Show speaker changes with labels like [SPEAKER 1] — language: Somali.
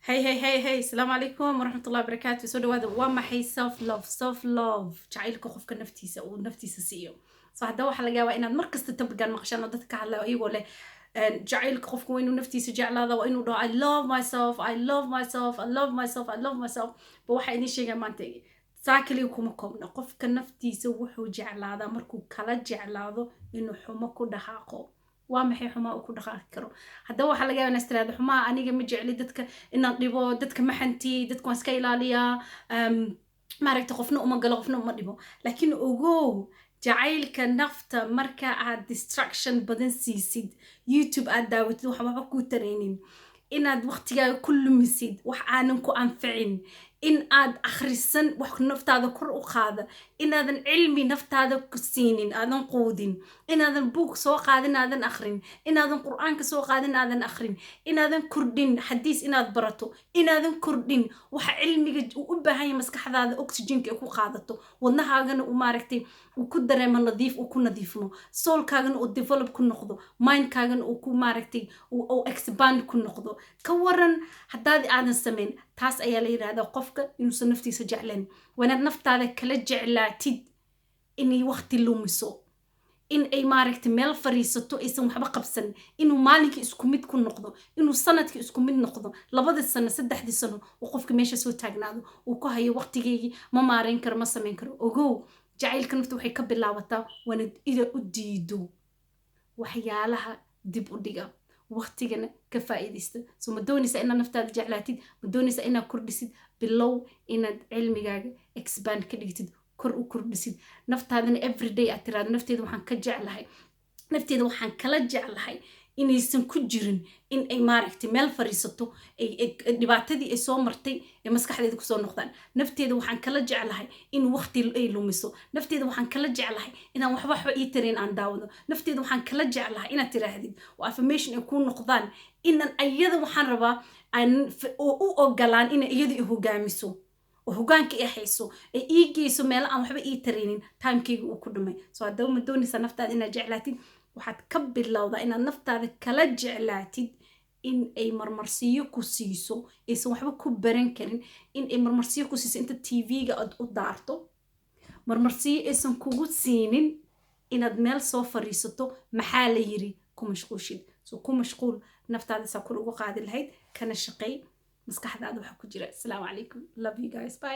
[SPEAKER 1] Hey, السلام عليكم ورحمة الله وبركاته. سو دواada waa maxay self love jacaylka qofka naftiisa uu naftiisa siiyo. So hadda waxa laga yaabaa inaad markasta tabagan maqshaan oo dadka ka hadlayo iyagoo leh jacaylka qofka waa inuu naftiisa jeclaado waa inuu dhaho I love myself I love myself I love myself I love myself ba waxa idin sheegay maanta saakali kuma koobna qofka naftiisa wuxuu jeclaadaa markuu kala jeclaado inuu xumo ku dhaqaaqo waa maxay xumaa ku dhaqaaqi karo hadda waxa laga yaabaa istiraado xumaa aniga ma jecli dadka inaan dhibo dadka maxanti dadku waan iska ilaaliyaa maaragta qofna uma galo qofna uma dhibo laakiin ogow jacaylka nafta marka aad distraction badan siisid youtube aad daawatid waxba ku tareenin inaad waqtigaaga ku lumisid wax aanan ku anficin in aad akhrisan wax naftaada kor u qaada inaadan cilmi naftaada ku siinin aadan qoodin inaadan book soo qaadin aadan akhrin inaadan quraanka soo qaadin aadan akhrin inaadan kordhin xadiis inaad barato inaadan kordhin waxa cilmiga u baahan yahay maskaxdaada oxygen-ka ku qaadato wadnahaagana u maaragtay uu ku dareemo nadiif uu ku nadiifno soulkaagana uu develop ku noqdo mindkaagana uu ku maaragtay uu expand ku noqdo ka waran haddaad aadan sameyn taas ayaa la yiraahdaa qofka inuusan naftiisa jeclayn wanaad naftaada kala jeclaatid inay waqti lumiso in ay maaragtay meel fariisato aysan waxba qabsan inuu maalinka isku mid ku noqdo inuu sanadka isku mid noqdo labada sano saddexdii sano uu qofka meesha soo taagnaado uu ku hayo waqtigeedii ma maareyn karo ma sameyn karo ogow jacaylka nafta waxay ka bilaabataa wanaad ida u diido waxyaalaha dib u dhiga waqtigana ka faa'iideysta soo ma doonaysa inaad naftaada jeclaatid ma doonaysa inaad kordhisid bilow inaad cilmigaaga expand ka dhigtid kor u kordhisid naftaadana everyday aad tiraado nafteeda waxaan ka jeclahay nafteeda waxaan kala jeclahay inaysan ku jirin in ay maaragtay meel fariisato ay dhibaatadii ay soo martay ee maskaxdeeda kusoo noqdaan nafteeda waxaan kala jeclahay in waqti ay lumiso nafteeda waxaan kala jeclahay inaan waxba ii tarin aan daawado nafteeda waxaan kala jeclahay inaad tiraahdid oo affirmation ay ku noqdaan inaan ayada waxaan rabaa aan u ogolaan in iyada i hogaamiso oo hogaanka ay hayso ay ii geyso meel aan waxba ii tarinin timekeyga uu ku dhumay soo hadda ma doonaysa naftaada inaad jeclaatid waxaad ka bilowdaa inaad naftaada kala jeclaatid in ay marmarsiyo ku siiso aysan waxba ku baran karin in ay marmarsiyo ku siiso inta tv-ga aad u daarto marmarsiyo aysan kugu siinin inaad meel soo fariisato maxaa la yiri ku mashquulshid soo ku mashquul naftaada saa kor ugu qaadi lahayd kana shaqeey maskaxdaada waxa ku jira. Assalaamu calaykum, love you guys, bye.